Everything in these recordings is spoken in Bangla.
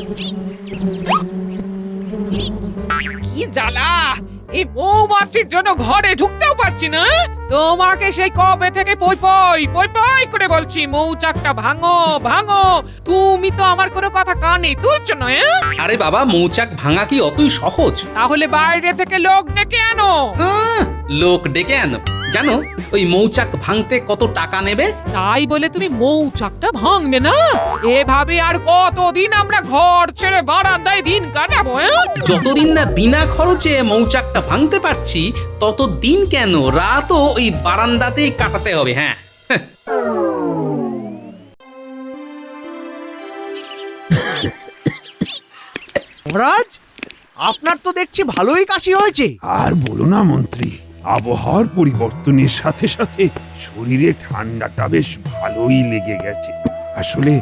কি জ্বালা! এই মৌমাছির জন্য ঘরে ঢুকতেও পারছি না। তোমাকে সেই কবে থেকে পই পই পই পই করে বলছি মৌচাকটা ভাঙো ভাঙো, তুমি তো আমার কোনো কথা কানে তুলছো না। আরে বাবা, মৌচাক ভাঙা কি অতই সহজ? তাহলে বাইরে থেকে লোক ডেকে আনো। লোক ডেকে আনো? জানো ওই মৌচাক ভাঙতে কত টাকা নেবে? তাই বলে তুমি মৌচাকটা ভাঙবে না? এভাবে আর কতদিন আমরা ঘর ছেড়ে বারান্দায় দিন কাটাবো? যতদিন না বিনা খরচে মৌচাকটা ভাঙতে পারছি ততদিন কেন রাতও ওই বারান্দাতেই কাটাতে হবে। হ্যাঁ, মহারাজ, আপনার তো দেখছি ভালোই কাশি হয়েছে। আর বলো না মন্ত্রী, আবহাওয়ার পরিবর্তনের সাথে সাথে শরীরে ঠান্ডাটা বেশ ভালোই লেগে গেছে। আসলে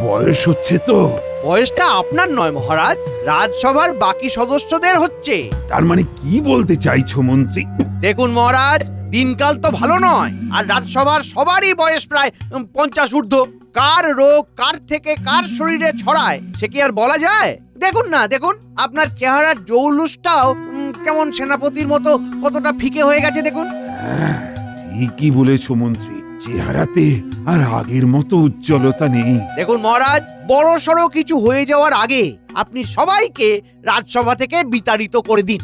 বয়স হচ্ছে তো। বয়সটা আপনার নয় মহারাজ, রাজসভার বাকি সদস্যদের হচ্ছে। তার মানে কি বলতে চাইছো মন্ত্রী? দেখুন মহারাজ, দিনকাল তো ভালো নয়, আর রাজসভার সবারই বয়স প্রায় 50 ঊর্ধ্ব। কার রোগ কার থেকে কার শরীরে ছড়ায় সে কি আর বলা যায়? দেখুন না, দেখুন আপনার চেহারার জৌলুসটাও কেমন সেনাপতির মতো কতটা ফিকে হয়ে গেছে দেখুন। হ্যাঁ, ঠিকই বলেছো মন্ত্রী, চেহারাতে আর আগের মতো উজ্জ্বলতা নেই। দেখুন মহারাজ, বড় সড়ো কিছু হয়ে যাওয়ার আগে আপনি সবাইকে রাজসভা থেকে বিতাড়িত করে দিন।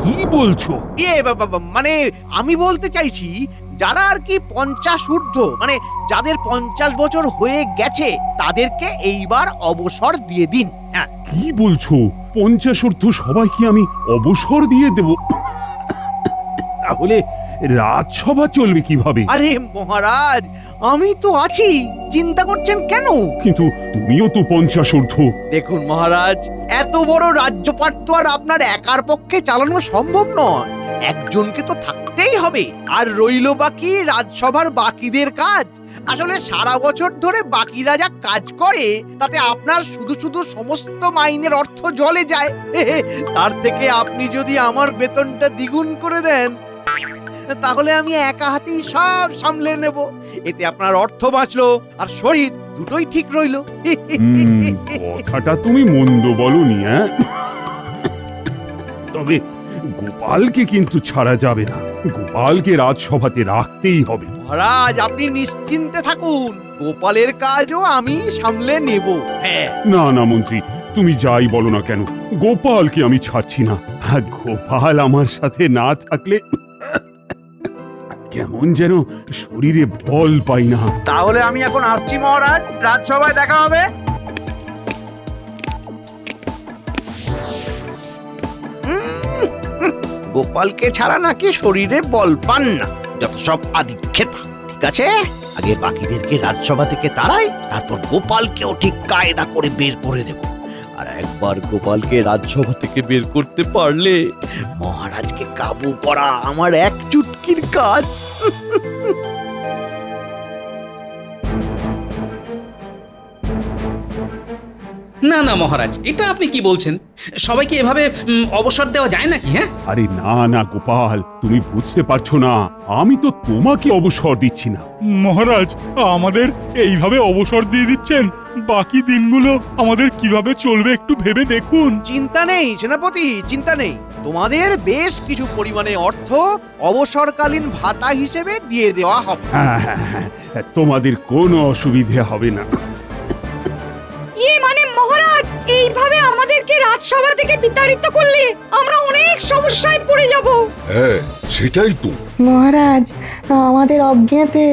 কি বলছো? মানে আমি বলতে চাইছি, যারা আর কি 50 ঊর্ধ্ব, মানে যাদের 50 বছর হয়ে গেছে তাদেরকে এইবার অবসর দিয়ে দিন। হ্যাঁ, কি বলছো? 50 ঊর্ধ্ব সবাইকে আমি অবসর দিয়ে দেব? তাহলে রাজসভা চলবে কিভাবে? আরে মহারাজ, আমি তো আছি, চিন্তা করছেন কেন? কিন্তু তুমিও তো 50 ঊর্ধ্ব। দেখুন মহারাজ, এত বড় রাজ্যপাট তো আর আপনার একার পক্ষে চালানো সম্ভব নয়, একজনকে তো থাকতেই হবে। আর রইল বাকি রাজসভার বাকিদের কাজ। আসলে সারা বছর ধরে বাকিরা যা কাজ করে তাতে আপনার শুধু শুধু সমস্ত মাইনের অর্থ জলে যায়। তার থেকে আপনি যদি আমার বেতনটা দ্বিগুণ করে দেন তাহলে আমি একা হাতেই সব সামলে নেব। এতে আপনার অর্থ বাঁচলো আর শরীর দুটোই ঠিক রইলো। কথাটা তুমি মন্দ বলনি। তবে গোপালকে কিন্তু ছাড়া যাবে না, গোপালকে রাজসভাতে রাখতেই হবে। মহারাজ, আপনি নিশ্চিন্তে থাকুন, গোপালের কাজও আমি সামলে নেব। হ্যাঁ, না না মন্ত্রী, তুমি যাই বলো না কেন, গোপালকে আমি ছাড়ছি না। আর গোপাল আমার সাথে না থাকলে কেমন যেন শরীরে বল পাই না। তাহলে আমি এখন আসছি মহারাজ, রাজসভায় দেখা হবে। গোপালকে ছাড়া নাকি শরীরে বল পান না, যত সব আদিক্ষেতা। ঠিক আছে, আগে বাকিদেরকে রাজসভা থেকে তাড়াই, তারপর গোপালকেও ঠিক কায়দা করে বের করে দেব। আর একবার গোপালকে রাজসভা থেকে বের করতে পারলে মহারাজকে কাবু করা আমার এক চুটকির কাজ। না না মহারাজ, এটা আপনি কি বলছেন? সবাইকে এভাবে অবসর দেওয়া যায় নাকি? হ্যাঁ, আরে না না গোপাল, তুমি বুঝতে পারছো না, আমি তো তোমাকে অবসর দিচ্ছি না। মহারাজ, আমাদের এইভাবে অবসর দিয়ে দিচ্ছেন, বাকি দিনগুলো আমাদের কিভাবে চলবে একটু ভেবে দেখুন। চিন্তা নেই সেনাপতি, চিন্তা নেই, তোমাদের বেশ কিছু পরিমাণে অর্থ অবসরকালীন ভাতা হিসেবে দিয়ে দেওয়া হবে। হ্যাঁ হ্যাঁ হ্যাঁ, তোমাদের কোনো অসুবিধে হবে না। মানে মহারাজ, এইভাবে আমাদেরকে রাজসভা থেকে বিতাড়িত করলে আমরা অনেক সমস্যায় পড়ে যাব। হ্যাঁ, সেটাই তো। মহারাজ, আমাদের অজ্ঞাতে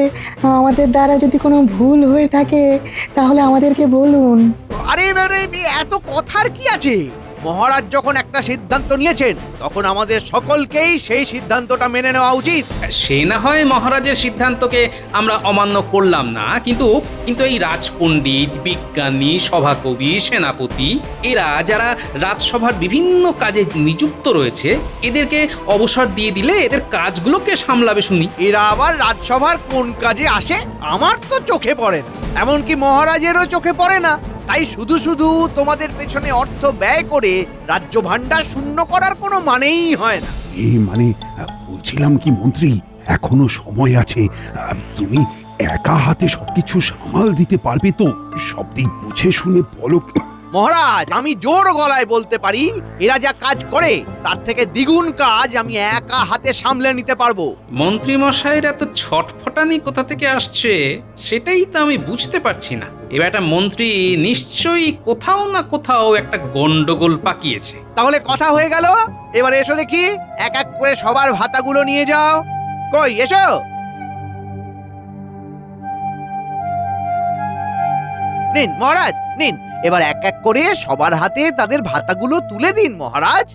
আমাদের দ্বারা যদি কোনো ভুল হয়ে থাকে তাহলে আমাদেরকে বলুন। আরে এত কথার কি আছে? মহারাজ যখন একটা সিদ্ধান্ত নিয়েছেন তখন আমাদের সকলকেই সেই সিদ্ধান্তটা মেনে নেওয়া উচিত। সে না হয় মহারাজের সিদ্ধান্তকে আমরা অমান্য করলাম না, কিন্তু এই রাজপণ্ডিত, বিজ্ঞানী, সভাকবি, সেনাপতি এরা যারা রাজসভার বিভিন্ন কাজে নিযুক্ত রয়েছে, এদেরকে অবসর দিয়ে দিলে এদের কাজগুলোকে সামলাবে শুনি। এরা আবার রাজসভার কোন কাজে আসে আমার তো চোখে পড়ে না, এমনকি মহারাজেরও চোখে পড়ে না। তাই শুধু শুধু তোমাদের পেছনে অর্থ ব্যয় করে রাজ্য ভাণ্ডার শূন্য করার কোনো মানেই হয় না। এই মানে বলছিলাম কি মন্ত্রী, এখনো সময় আছে, তুমি একা হাতে সবকিছু সামাল দিতে পারবে তো? সব দিক বুঝে শুনে বলো। মহারাজ, আমি জোর গলায় বলতে পারি এরা যা কাজ করে তার থেকে দ্বিগুণ কাজ আমি একা হাতে সামলে নিতে পারবো। মন্ত্রী মশাইয়ের এত ছটফটানি কোথা থেকে আসছে সেটাই তো আমি বুঝতে পারছি না। এবার একটা মন্ত্রী নিশ্চয়ই কোথাও না কোথাও একটা গন্ডগোল পাকিয়েছে। তাহলে কথা হয়ে গেল, এবার এসো দেখি এক এক করে সবার ভাতাগুলো নিয়ে যাও। কই এসো। নিন মহারাজ, নিন। এবার এক এক করে সবার হাতে তাদের ভাতাগুলো তুলে দিন মহারাজ।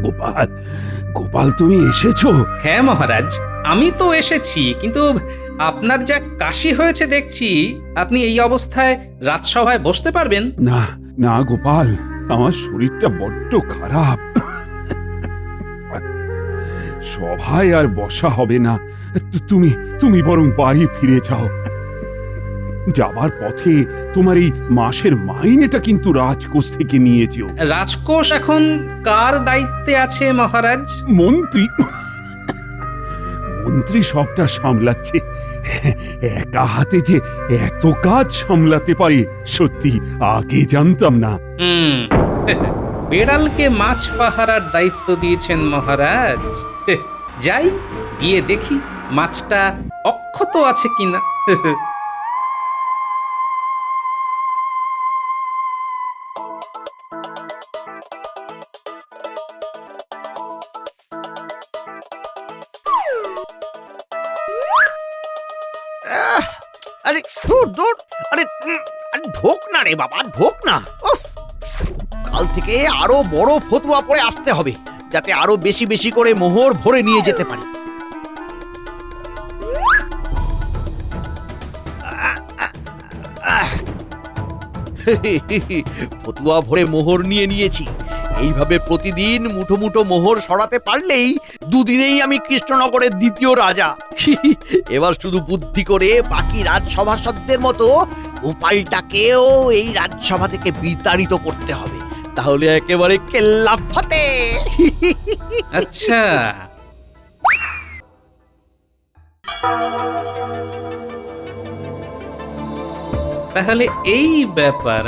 গোপাল, গোপাল তুমি এসেছো? হ্যাঁ মহারাজ, আমি তো এসেছি, কিন্তু আপনার যা কাশি হয়েছে দেখছি, আপনি এই অবস্থায় রাজসভায় বসতে পারবেন? না না গোপাল, আমার শরীরটা বড্ড খারাপ। সভায় আর বসা হবে না। তুমি তুমি বরং বাড়ি ফিরে যাও। যাবার পথে তোমার এই মাসের মাইনেটা কিন্তু রাজকোষ থেকে নিয়ে যেও। রাজকোষ এখন কার দায়িত্বে আছে মহারাজ? মন্ত্রী মন্ত্রী সবটা সামলাচ্ছে। একা হাতে যে এত কাজ সামলাতে পারে সত্যি আগে জানতাম না। হুম, বেড়ালকে মাছ পাহারার দায়িত্ব দিয়েছেন মহারাজ। যাই গিয়ে দেখি মাছটা অক্ষত আছে কিনা। আরে দূর দূর, আরে আরে ঢোক না রে বাবা, ঢোক না। উফ, কাল থেকে আরো বড় ফতুয়া পরে আসতে হবে, যাতে আরো বেশি বেশি করে মোহর ভরে নিয়ে যেতে পারি। ফতুয়া ভরে মোহর নিয়ে নিয়েছি। এইভাবে প্রতিদিন মুঠো মুঠো মোহর সরাতে পারলেই দুদিনেই আমি কৃষ্ণনগরের দ্বিতীয় রাজা। এবার শুধু বুদ্ধি করে বাকি রাজসভাসদদের মতো গোপালটাকেও এই রাজসভা থেকে বিতাড়িত করতে হবে, তাহলে একেবারে কেল্লা ফতে। আচ্ছা, তাহলে এই ব্যাপার।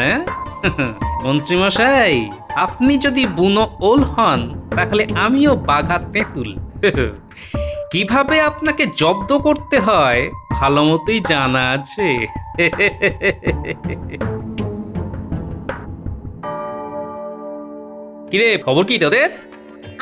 মন্ত্রীমশাই, আপনি যদি বুনো ওল হন তাহলে আমিও বাঘা তেঁতুল। কিভাবে আপনাকে জব্দ করতে হয় ভালো মতোই জানা আছে। কিরে, খবর কি তোদের?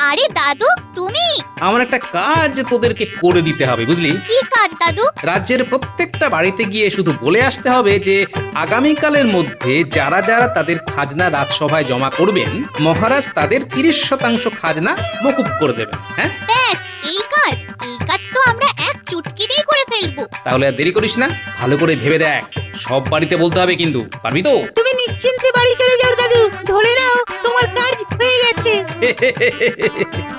আরে দাদু, তুমি? আমার একটা কাজ তোদেরকে করে দিতে হবে, বুঝলি? কি কাজ দাদু? রাজ্যের প্রত্যেকটা বাড়িতে গিয়ে শুধু বলে আসতে হবে যে আগামীকালের মধ্যে যারা যারা তাদের খাজনা রাজসভায় জমা করবেন, মহারাজ তাদের 30% খাজনা মকুব করে দেবেন। হ্যাঁ, ব্যাস এই কাজ? এই কাজ তো আমরা এক চুটকিতেই করে ফেলবো। তাহলে আর দেরি করিস না, ভালো করে ভেবে দেখ। সব বাড়িতে বলতে হবে কিন্তু, পারবি তো? তুমি নিশ্চিন্তে বাড়ি চলে যাও দাদু, ধরে নাও তোমার কাজ হয়ে গেছে।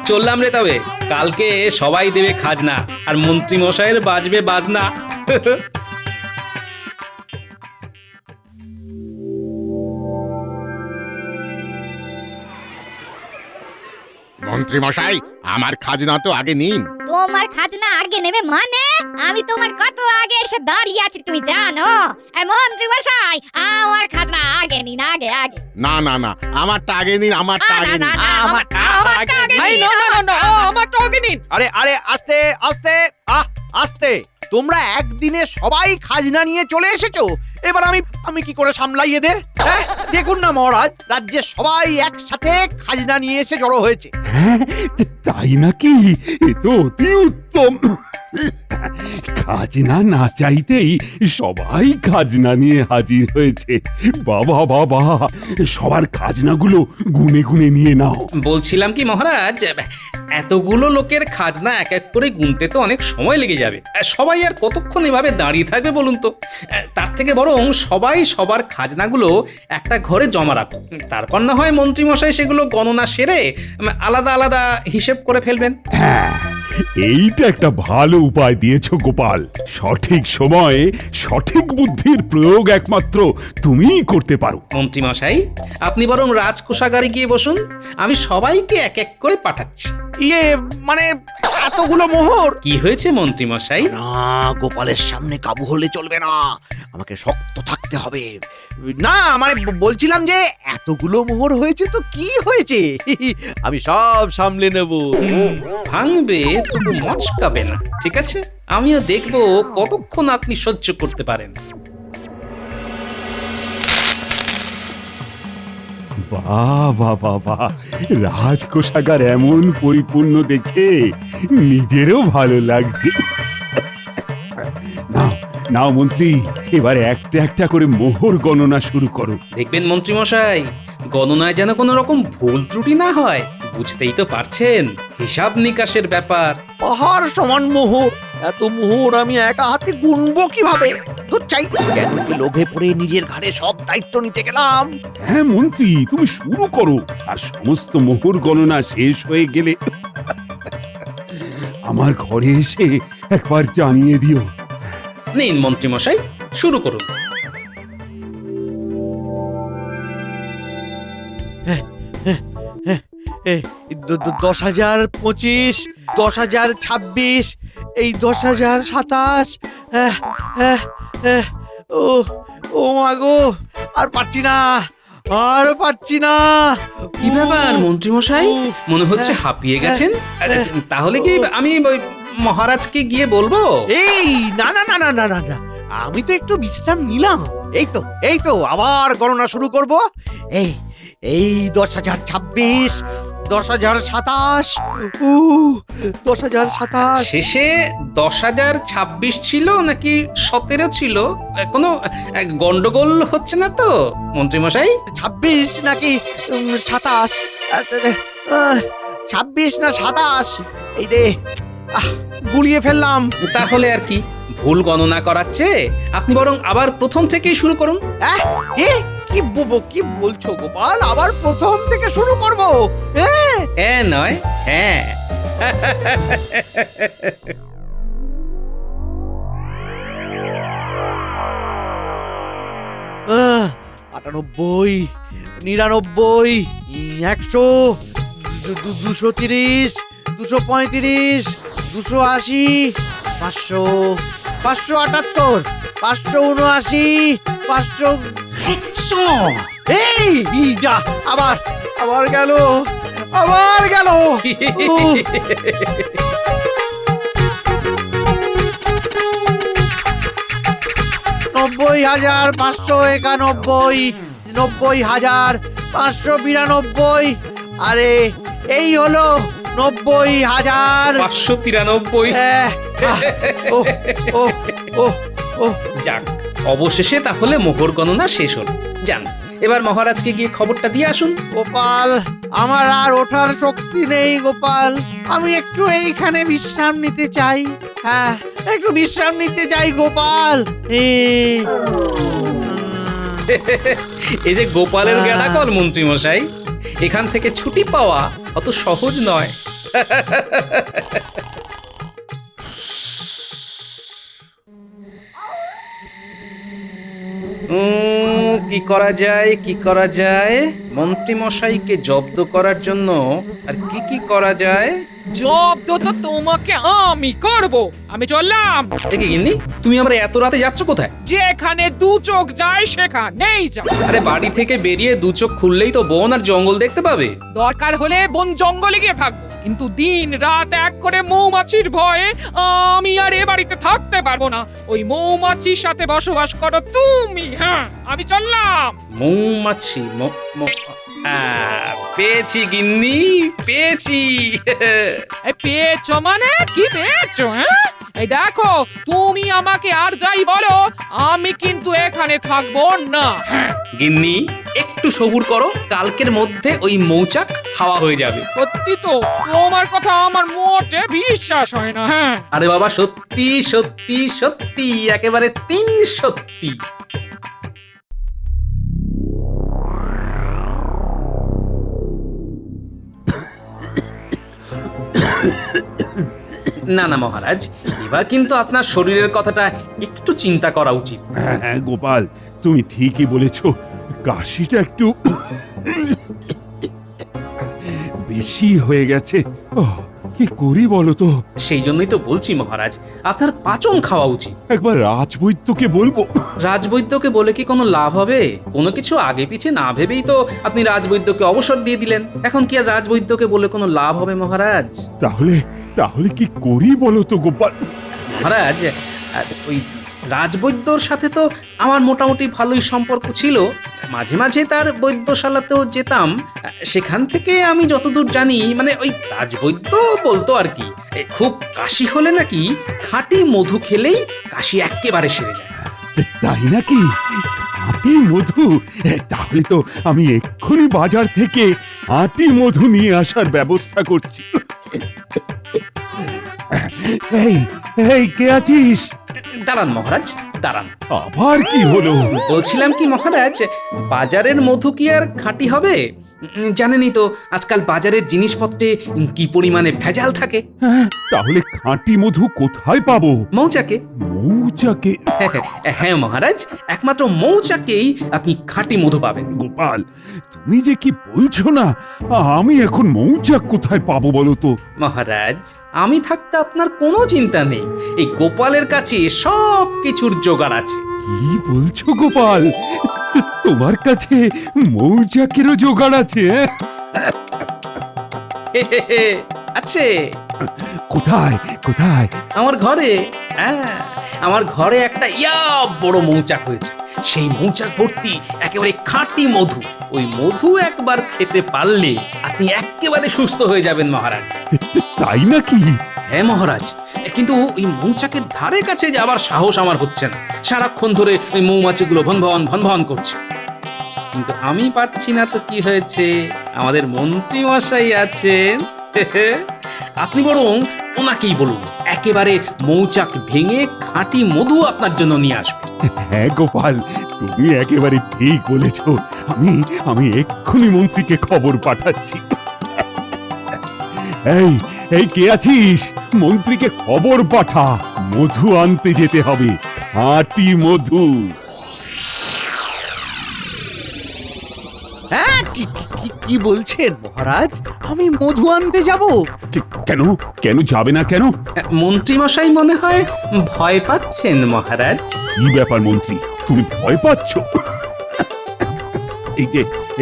চললাম রে তবে। কালকে সবাই দেবে খাজনা, আর মন্ত্রী মশাইয়ের বাজবে বাজনা। মন্ত্রী মশাই, আমার খাজনা তো আগে নিন। তোমার খাজনা আগে নেবে মানে? আমি তোমার কত আগে এসে দাঁড়িয়ে আছি তুমি জানো? মন্ত্রী মশাই, আমার খাজনা আগে নিন, আগে আগে। না না না, আমারটা আগে নিন, আমারটা আগে নিন। আমারটা আগে এই, নিন। আমারটা আগে নিন। আরে আরে আস্তে আস্তে, আস্তে। তোমরা একদিনে সবাই খাজনা নিয়ে চলে এসেছো, এবার আমি কি করে সামলাই এদের? হ্যাঁ, দেখুন না মহারাজ, রাজ্যের সবাই একসাথে খাজনা নিয়ে এসে জড়ো হয়েছে। হ্যাঁ, তাই নাকি? এ তো অতি উত্তম। খাজনা না চাইতেই সবাই খাজনা নিয়ে হাজির হয়েছে। বাবা বাবা, সবার খাজনাগুলো গুনে গুনে নিয়ে নাও। বলছিলাম কি মহারাজ, এতগুলো লোকের খাজনা এক এক করে গুনতে তো অনেক সময় লেগে যাবে। সবাই আর কতক্ষণ এভাবে দাঁড়িয়ে থাকবে বলুন তো? তার থেকে বরং সবাই সবার খাজনাগুলো একটা ঘরে জমা রাখো, তারপর না হয় মন্ত্রী মশাই সেগুলো গণনা সেরে আলাদা আলাদা হিসেব করে ফেলবেন। হ্যাঁ, এইটা একটা ভালো উপায় দিয়েছো গোপাল। সঠিক সময়ে সঠিক বুদ্ধির প্রয়োগ একমাত্র তুমিই করতে পারো। মন্ত্রী মশাই, আপনি বরং রাজকোষাগারে গিয়ে বসুন, আমি সবাইকে এক এক করে পাঠাচ্ছি। ইয়ে মানে এতগুলো মোহর। কি হয়েছে মন্ত্রী মশাই? না, গোপালের সামনে কাবু হলে চলবে না, আমাকে শক্ত থাকতে হবে। না মানে বলছিলাম যে এতগুলো মোহর হয়েছে তো কি হয়েছে, আমি সব সামলে নেব। ভাঙবে তবু মচকাবে না, ঠিক আছে? আমিও দেখবো কতক্ষণ আপনি সহ্য করতে পারেন। বাহ বাহ বাহ বাহ, রাজকোষাগার এমন পরিপূর্ণ দেখে নিজেরও ভালো লাগছে। নাও নাও মন্ত্রী, এবার একটা একটা করে মোহর গণনা শুরু করো। দেখবেন মন্ত্রী মশাই, গণনায় যেন কোনো রকম ভুল ত্রুটি না হয়। বুঝতেই তো পারছেন, হিসাব নিকাশের ব্যাপার। পাহাড় সমান মোহর, এত মোহর আমি একা হাতে গুনবো কিভাবে? তো চাই কেন কি লোভে পড়ে নিজের ঘাড়ে সব দায়িত্ব নিতে গেলাম। হ্যাঁ মন্ত্রী, তুমি শুরু করো, আর সমস্ত মোহর গণনা শেষ হয়ে গেলে আমার ঘরে এসে একবার জানিয়ে দিও। নিন মন্ত্রী মশাই, শুরু করুন। এ, 10,025, 10,026, এই 10,027, ও মা গো, আর পারছি না, আর পারছি না। কি ব্যাপার মন্ত্রী মশাই, মনে হচ্ছে হাঁপিয়ে গেছেন? তাহলে কি আমি ওই মহারাজকে গিয়ে বলবো? এই না না না না না না না, আমি তো একটু বিশ্রাম নিলাম। এই তো আবার গণনা শুরু করব। এই 10,026, 10,027, 10,027। শেষে 10,026 ছিল নাকি 17 ছিল? কোনো গন্ডগোল হচ্ছে না তো মন্ত্রী মশাই? 26 নাকি 27, 26 না 27, এই রে, গুলিয়ে ফেললাম। তাহলে আর কি, ভুল গণনা করাচ্ছে, আপনি বরং আবার প্রথম থেকেই শুরু করুন। কি বলছো গোপাল, আবার প্রথম থেকে শুরু করব? হ্যাঁ নয় হ্যাঁ। 98, 99, 100, 230, 235, 280, 500, 578, 579, 500। এই যা, আবার গেল। নব্বই হাজার 591, 90,592, আরে এই হলো 90,593। যাক, অবশেষে তাহলে মোহর গণনা শেষ হল। যান, এবার মহারাজকে গিয়ে খবরটা দিয়ে আসুন। গোপাল, আমার আর ওঠার শক্তি নেই গোপাল, আমি একটু এইখানে বিশ্রাম নিতে চাই। হ্যাঁ, একটু বিশ্রাম নিতে চাই গোপাল। এই যে গোপালের গেড়াকল মন্ত্রী মশাই, এখান থেকে ছুটি পাওয়া অত সহজ নয়। কি করা যায় মন্ত্রী মশাইকে জব্দ করার জন্য? আর কি করা যায়? জব্দ তো তোমাকে আমি করব। আমি চললাম। দেখি গিন্নি, তুমি আমরা এত রাতে যাচ্ছ কোথায়? যেখানে দু চোখ যায় সেখানেই যাও। আরে বাড়ি থেকে বেরিয়ে দু চোখ খুললেই তো বন আর জঙ্গল দেখতে পাবে। দরকার হলে বন জঙ্গলে গিয়ে থাকবো, কিন্তু দিন রাত এক করে মৌমাছির ভয়ে আমি আর এ বাড়িতে থাকতে পারবো না। ওই মৌমাছির সাথে বসবাস করো তুমি। হ্যাঁ, আমি চললাম। মৌমাছি পেয়েছি গিন্নি, পেয়েছি। পেয়েছো মানে কি পেয়েছো? হ্যাঁ, এই দেখো, তুমি আমাকে আর যাই বলো, আমি কিন্তু এখানে থাকবো না। গিন্নি, একটু সবুর করো, কালকের মধ্যে ওই মৌচাক হাওয়া হয়ে যাবে। সত্যি তো, তোমার কথা আমার মোটে বিশ্বাস হয় না। হ্যাঁ, আরে বাবা, সত্যি সত্যি সত্যি, একেবারে 3 সত্যি। না না মহারাজ, এবার কিন্তু আপনার শরীরের কথাটা একটু চিন্তা করা উচিত। হ্যাঁ হ্যাঁ গোপাল, তুমি ঠিকই বলেছ, কাশিটা একটু বেশি হয়ে গেছে। কি করি বলো তো? সেই জন্যই তো বলছি মহারাজ, আপনার পাচন খাওয়া উচিত। একবার রাজবৈদ্যকে বলবো। রাজবৈদ্যকে বলে কি কোনো লাভ হবে? কোনো কিছু আগে পিছে না ভেবেই তো আপনি রাজবৈদ্যকে অবসর দিয়ে দিলেন। এখন কি আর রাজবৈদ্যকে বলে কোনো লাভ হবে মহারাজ? তাহলে তাহলে কি করি বলো তো গোপাল? মহারাজ, ওই রাজবৈদ্যর সাথে তো আমার মোটামুটি ভালোই সম্পর্ক ছিল। মাঝে মাঝে তার বৈদ্যশালাতেও যেতাম। সেখান থেকে আমি যতদূর জানি, মানে ওই রাজবৈদ্য বলতো আর কি, খুব কাশি হলে নাকি খাঁটি মধু খেলেই কাশি এক্কেবারে সেরে যায়। তাই নাকি? আটি মধু? তাহলে তো আমি এক্ষুনি বাজার থেকে আটি মধু নিয়ে আসার ব্যবস্থা করছি। এই এই কে আছিস? দাঁড়ান মহারাজ, দাঁড়ান। আবার কি হলো? বলছিলাম কি মহারাজ, বাজারের মধু কি আর খাঁটি হবে? জানেনই তো আজকাল বাজারের জিনিসপত্রে কি পরিমাণে ভেজাল থাকে। তাহলে খাঁটি মধু কোথায় পাবো? মৌচাকে। মৌচাকে? হ্যাঁ মহারাজ, একমাত্র মৌচাকেই আপনি খাঁটি মধু পাবেন। গোপাল, তুমি যে কি বলছো না, আমি এখন মৌচাক কোথায় পাবো বলো তো? মহারাজ, আমি থাকতে আপনার কোনো চিন্তা নেই। এই গোপালের কাছে সব কিছুর জোগাড় আছে। কি বলছো গোপাল? তোমার কাছে মৌচাকেরও জোগাড় আছে? আছে। কোথায় কোথায়? আমার ঘরে। হ্যাঁ, আমার ঘরে একটা বড় মৌচাক হয়েছে। সেই মৌচাক ভর্তি একেবারে খাঁটি মধু। ওই মধু একবার খেতে পারলে আপনি একেবারে সুস্থ হয়ে যাবেন মহারাজ। তাই নাকি? হ্যাঁ মহারাজ, কিন্তু ওই মৌচাকের ধারে কাছে যাবার সাহস আমার হচ্ছে না। সারাক্ষণ ধরে ওই মৌমাছিগুলো ভনভন ভনভন করছে। কিন্তু আমি পারছি না তো কি হয়েছে, আমাদের মন্ত্রী মশাই আছেন। আপনি বরং ওনাকেই বলুন, একেবারে মৌচাক ভেঙে খাঁটি মধু আপনার জন্য নিয়ে আসবে। হ্যাঁ গোপাল, তুমি একেবারে ঠিক বলেছ। আমি আমি এক্ষুনি মন্ত্রীকে খবর পাঠাচ্ছি। এই এই কে আছিস? মন্ত্রীকে খবর পাঠা, মধু আনতে যেতে হবে, খাঁটি মধু। হ্যাঁ, কি বলছেন মহারাজ? আমি মধু আনতে যাব? কেন কেন যাবে না কেন? মন্ত্রী মশাই মনে হয় ভয় পাচ্ছেন মহারাজ। কি ব্যাপার মন্ত্রী, তুমি ভয় পাচ্ছ?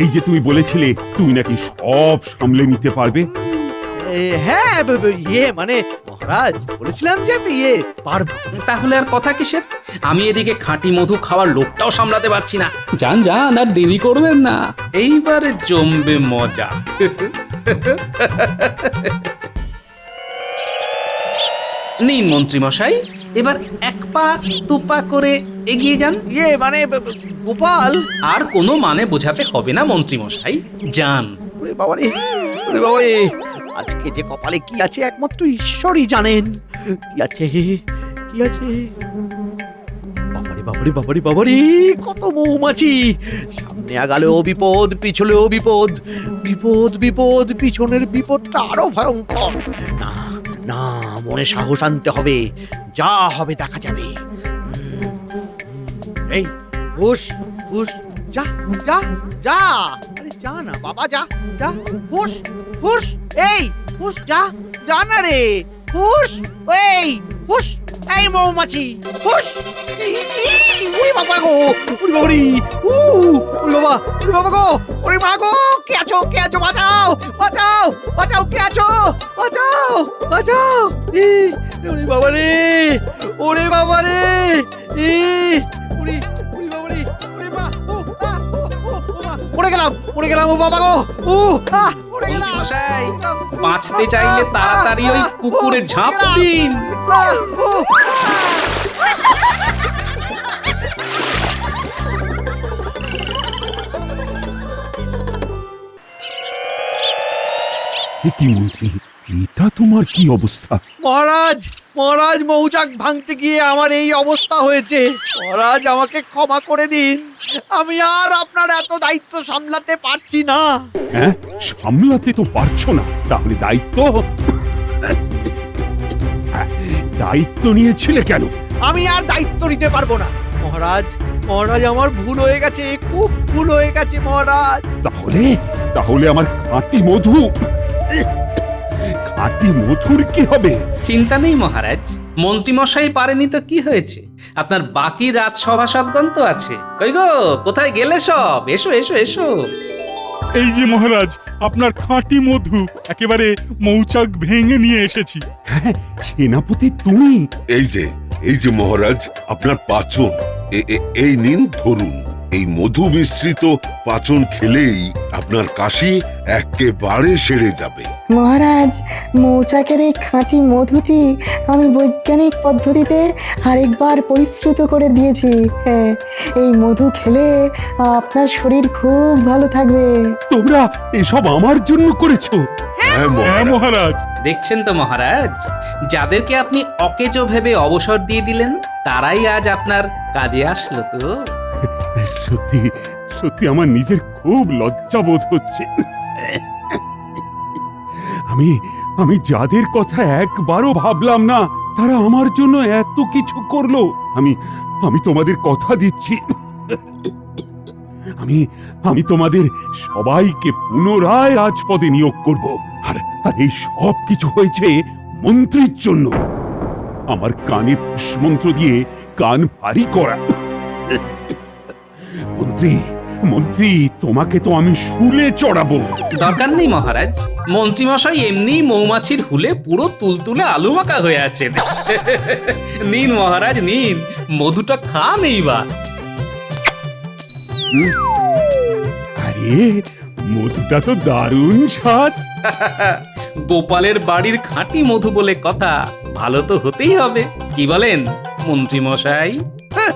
এই যে তুমি বলেছিলে তুমি নাকি সব সামলে নিতে পারবে। হ্যাঁ, মানে মহারাজ বলেছিলাম যে আমি পারবো। তাহলে আর কথা কিসের? আমি এদিকে খাঁটি মধু খাওয়ার লোকটাও সামলাতে পারছি না। যান যান, আর দেরি করবেন না, এইবারে জমবে মজা। নিন মন্ত্রী মশাই, এবার এক পা দুপা করে এগিয়ে যান। মানে গোপাল। আর কোনো মানে বোঝাতে হবে না মন্ত্রী মশাই, যান। ওরে বাবারে, ওরে বাবারে, আজকে যে কপালে কি আছে একমাত্র ঈশ্বরই জানেন। কি আছে, কি আছে? বাবারে বাবারে বাবারে বাবারে, কত মৌমাছি! সামনে আগালেও বিপদ, পিছলেও বিপদ। বিপদ বিপদ, পিছনের বিপদটা আরো ভয়ঙ্কর। না না, মনে সাহস আনতে হবে, যা হবে দেখা যাবে। এই হুশ হুশ, যা যা যা, আরে যা না বাবা, যা যা, হুশ হুশ, এই হুশ, যা যা না রে, হুশ, এই হুশ, এই মৌমাছি হুশ। ওরে বাবা গো, ওরে বাবারি, ওরে বাবা, ওরে বাবা গো, ওরে মা গো, কে আছো, কে আছো, বাঁচাও বাঁচাও বাঁচাও, কে আছো, বাঁচাও বাঁচাও। ওরে বাবা রে, ওরে বাবা রে, ওরে ওরে বাবা রে, ওরে মা, পড়ে গেলাম, পড়ে গেলাম, ও বাবা গো, পড়ে গেলাম। মশাই, বাঁচতে চাইলে তাড়াতাড়ি ওই পুকুরে ঝাঁপ দিন। কি মন্ত্রী, এটা তোমার কি অবস্থা? মহারাজ, মহারাজ, মৌচাক ভাঙতে গিয়ে আমার এই অবস্থা হয়েছে। মহারাজ আমাকে ক্ষমা করে দিন, আমি আর আপনার এত দায়িত্ব সামলাতে পারছি না। হ্যাঁ, সামলাতে তো পারছো না, তাহলে দায়িত্ব দায়িত্ব নিয়েছিলে কেন? আমি আর দায়িত্ব নিতে পারবো না মহারাজ। মহারাজ আমার ভুল হয়ে গেছে, খুব ভুল হয়ে গেছে মহারাজ। তাহলে তাহলে আমার খাঁটি মধু, খাঁটি মধুর কি হবে? চিন্তা নেই মহারাজ, মন্ত্রীমশাই পারেনি তো কি হয়েছে, আপনার বাকি রাজসভাসদগণ তো আছে। কই গো, কোথায় গেলে সব? এসো এসো এসো। এই যে মহারাজ, আপনার খাঁটি মধু একেবারে মৌচাক ভেঙে নিয়ে এসেছি। হ্যাঁ, সেনাপতি তুমি? এই যে মহারাজ, আপনার পাচন এই নিন, ধরুন। এই মধু মিশ্রিত পাচন খেলেই আপনার কাশি একেবারে সেরে যাবে। মহারাজ, মৌচাকের এই খাঁটি মধুটি আমি বৈজ্ঞানিক পদ্ধতিতে আরেকবার পরিশ্রুত করে দিয়েছি। হ্যাঁ, এই মধু খেলে আপনার শরীর খুব ভালো থাকবে। তোমরা এসব আমার জন্য করেছো? হ্যাঁ হ্যাঁ মহারাজ। দেখছেন তো মহারাজ, যাদেরকে আপনি অকেজো ভেবে অবসর দিয়ে দিলেন তারাই আজ আপনার কাজে আসলো তো। সত্যি সত্যি আমার নিজের খুব লজ্জা বোধ হচ্ছে। আমি আমি যাদের কথা একবারও ভাবলাম না, তারা আমার জন্য এত কিছু করলো। আমি আমি তোমাদের কথা দিচ্ছি, আমি আমি তোমাদের সবাইকে পুনরায় রাজপদে নিয়োগ করব। আর আর এই সব কিছু হয়েছে মন্ত্রীর জন্য। আমার কানে পুষ্মন্ত্র দিয়ে কান ভারী করা। মন্ত্রী মন্ত্রী, তোমাকে তো আমি শুলে চড়াবো। দরকার নেই মহারাজ, মন্ত্রীমশাই এমনি মৌমাছির হুলে পুরো তুলতুলে আলু মাখা হয়ে আছেন। নিন মহারাজ নিন, মধুটা খান এইবার। আরে, মধুটা তো দারুণ স্বাদ। গোপালের বাড়ির খাঁটি মধু বলে কথা, ভালো তো হতেই হবে। কি বলেন মন্ত্রীমশাই? হ্যাঁ,